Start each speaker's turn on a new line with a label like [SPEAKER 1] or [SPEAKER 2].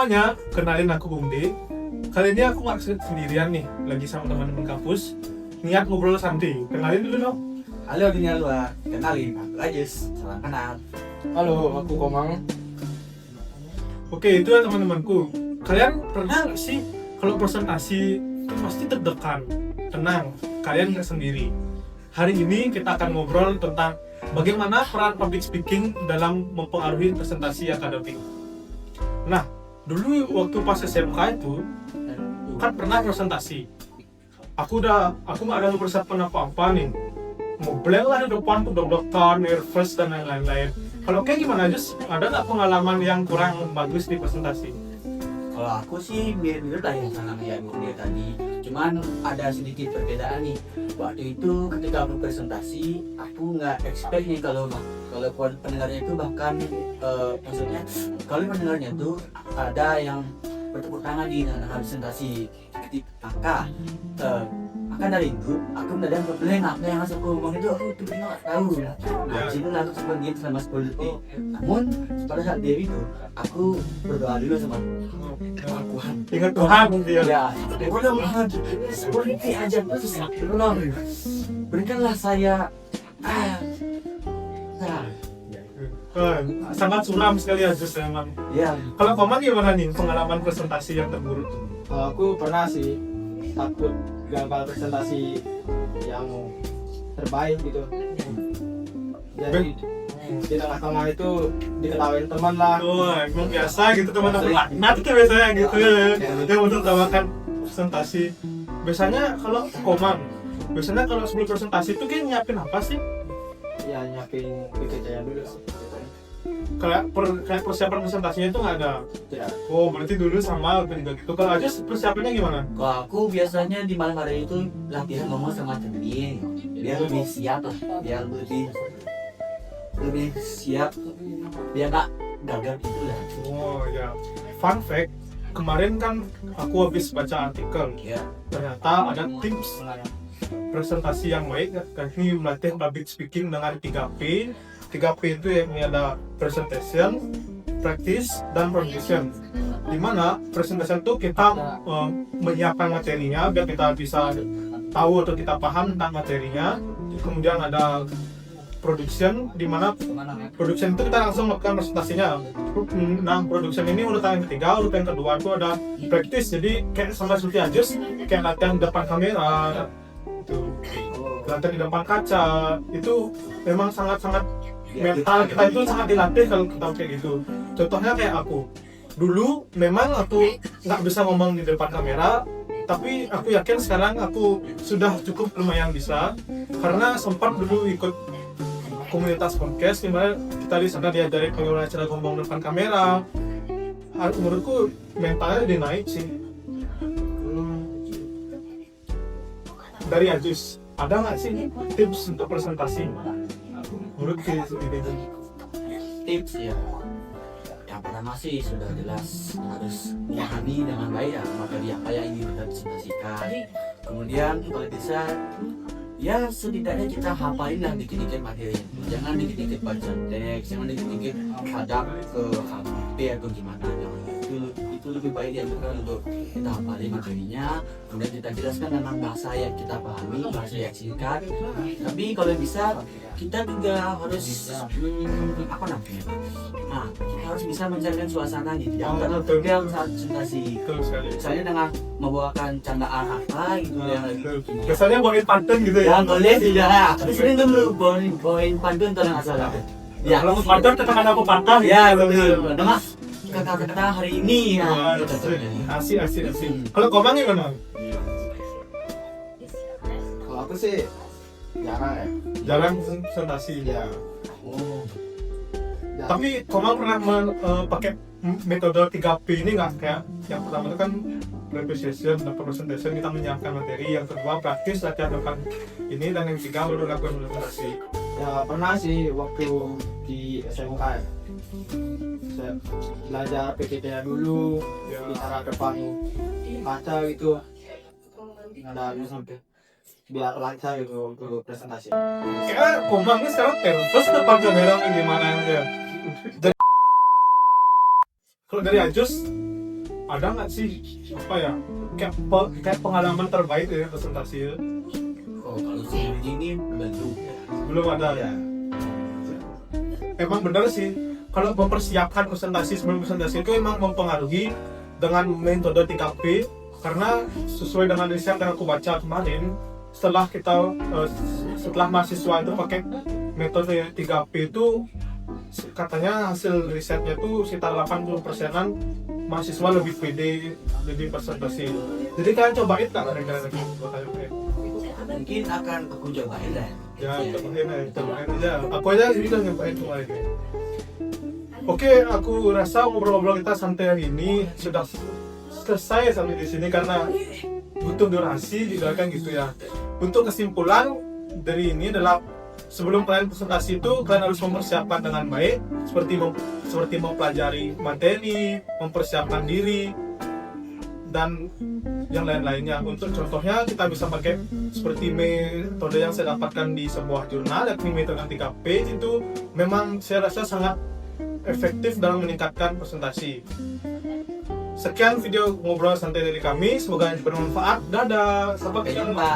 [SPEAKER 1] semuanya, kenalin aku Bungde. Kali ini aku nggak sendirian nih, lagi sama teman-teman kampus. Niat ngobrol santai, kenalin dulu dong.
[SPEAKER 2] Halo dunia luar, kenalin aku Ajis, salam kenal.
[SPEAKER 3] Halo, aku Komang.
[SPEAKER 1] Oke, itu ya teman-temanku. Kalian pernah nggak sih kalau presentasi itu pasti deg-degan? Tenang, kalian nggak sendiri. Hari ini kita akan ngobrol tentang bagaimana peran public speaking dalam mempengaruhi presentasi akademik. Nah, dulu waktu pas SMK itu kan pernah presentasi. Aku nggak ada persiapan apa-apa nih. Ngeblank lah di depan tuh, deg-degan, nervous dan lain-lain. Kalau kayak gimana aja? Ada nggak pengalaman yang kurang bagus di presentasi?
[SPEAKER 2] Kalau aku sih mirip-mirip lah yang sama kayak dia tadi. Cuman ada sedikit perbedaan nih. Waktu itu ketika aku presentasi, aku nggak expect nih kalau pendengarnya itu bahkan maksudnya kalau pendengarnya itu ada yang bertepuk tangan di tengah presentasi. Maka dari itu aku mendadak ngeblank apa yang harus aku ngomong itu aku tuh nggak tahu. Nah di situ aku sempat diam selama 10 detik. Namun pada saat dia itu aku berdoa dulu sama Tuhan.
[SPEAKER 1] Ingat Tuhan dia.
[SPEAKER 2] Ya, mudah-mudahan seperti aja terus tolong berikanlah saya
[SPEAKER 1] Sangat suram sekali aja memang.
[SPEAKER 2] ya.
[SPEAKER 1] Kalau Komang gimana nih pengalaman presentasi yang terburuk?
[SPEAKER 3] Aku pernah sih takut gagal presentasi yang terbaik gitu. Jadi di tengah-tengah itu diketawain teman lah.
[SPEAKER 1] Oh, emang biasa gitu teman-teman. Laknat itu biasanya gitu ya. Yang untuk tawakan presentasi. Biasanya kalau Komang, biasanya kalau sebelum presentasi itu kayak nyiapin apa sih?
[SPEAKER 3] Ya nyiapin PPT-nya dulu sih.
[SPEAKER 1] Kayak persiapan presentasinya itu nggak ada.
[SPEAKER 3] Ya.
[SPEAKER 1] Oh, berarti dulu sama juga gitu. Kalau aja persiapannya gimana?
[SPEAKER 2] Kalau aku biasanya di malam hari itu latihan ngomong sama temen biar lebih siap lah, biar lebih siap, biar gak gagal gitu lah.
[SPEAKER 1] Oh ya. Fun fact, kemarin kan aku habis baca artikel.
[SPEAKER 2] Ya.
[SPEAKER 1] Ternyata ada tips presentasi yang baik. Kami melatih public speaking dengan 3P. 3P itu yang ada presentation, practice, dan production. Dimana presentation itu kita menyiapkan materinya biar kita bisa tahu atau kita paham tentang materinya. Kemudian ada production, dimana production itu kita langsung melakukan presentasinya. Nah, production ini urutan yang ketiga, urutan yang kedua itu ada practice. Jadi kayak sama seperti aja, kayak latihan depan kamera, itu latihan di depan kaca, itu memang sangat-sangat mental kita itu sangat dilatih kalau kita kayak gitu. Contohnya kayak aku dulu memang aku nggak bisa ngomong di depan kamera, tapi aku yakin sekarang aku sudah cukup lumayan bisa karena sempat dulu ikut komunitas podcast di mana kita di sana diajari bagaimana cara ngomong depan kamera. Menurutku mentalnya jadi naik sih. Dari Ajus, ada nggak sih tips untuk presentasi? Menurut sendiri
[SPEAKER 2] Tips ya, yang pertama sih sudah jelas harus memahami dengan baik ya materi apa yang ingin kita presentasikan. Kemudian kalau bisa ya setidaknya kita hafalin lah dikit-dikit materi. Jangan dikit-dikit baca teks, jangan dikit-dikit hadap ke HP atau gimana. Itu lebih baik diajarkan untuk kita hafalin materinya, kemudian kita jelaskan dengan bahasa yang kita pahami, bahasa yang singkat. Tapi kalau bisa kita juga harus apa namanya? Nah, kita harus bisa mencairkan suasana gitu. Jangan tegang saat presentasi. Misalnya dengan membawakan candaan apa gitu ya.
[SPEAKER 1] Biasanya bawain pantun gitu ya.
[SPEAKER 2] Ya boleh tidak. Tapi sering dulu bawain pantun kalau nggak salah.
[SPEAKER 1] Ya, kalau pantun katakan aku patah.
[SPEAKER 2] Ya betul. Dengar kata-kata hari ini ya.
[SPEAKER 1] Asik. Kalau Komang gimana?
[SPEAKER 3] Kalau aku sih jarang ya.
[SPEAKER 1] Jarang presentasi.
[SPEAKER 3] Ya.
[SPEAKER 1] Tapi Komang pernah pakai metode 3P ini nggak? Kayak yang pertama itu kan preparation dan presentation, kita menyiapkan materi. Yang kedua praktis, latihan depan ini, dan yang ketiga baru lakukan presentasi.
[SPEAKER 3] Ya pernah sih waktu di SMK ya. Saya belajar PPT-nya dulu, bicara depan kaca gitu. Ada sampai biar lancar gitu untuk presentasi.
[SPEAKER 1] Kayak Komang ini sekarang nervous depan kamera gimana ya? Kalau dari Ajus, ada nggak sih apa ya kayak pengalaman terbaik dari presentasi itu?
[SPEAKER 2] Oh, kalau sebelum ini belum.
[SPEAKER 1] Belum ada ya. Emang benar sih, kalau mempersiapkan presentasi sebelum presentasi itu emang mempengaruhi dengan metode 3P, karena sesuai dengan riset yang aku baca kemarin, setelah mahasiswa itu pakai metode 3P itu katanya hasil risetnya tuh sekitar 80%-an mahasiswa lebih pede, lebih presentasi. Jadi kalian cobain tak kira-kira lagi?
[SPEAKER 2] Mungkin akan aku cobain lah.
[SPEAKER 1] Ya, cobain aja. Aku aja ini udah nyobain kemarin. Oke, aku rasa ngobrol-ngobrol kita santai hari ini sudah selesai sampai di sini karena butuh durasi juga kan gitu ya. Untuk kesimpulan dari ini adalah sebelum kalian presentasi itu kalian harus mempersiapkan dengan baik, seperti mempelajari materi, mempersiapkan diri dan yang lain-lainnya. Untuk contohnya kita bisa pakai seperti metode yang saya dapatkan di sebuah jurnal, yakni metode 3P. Itu memang saya rasa sangat efektif dalam meningkatkan presentasi. Sekian video ngobrol santai dari kami, semoga bermanfaat. Dadah, sampai
[SPEAKER 2] Sampai jumpa.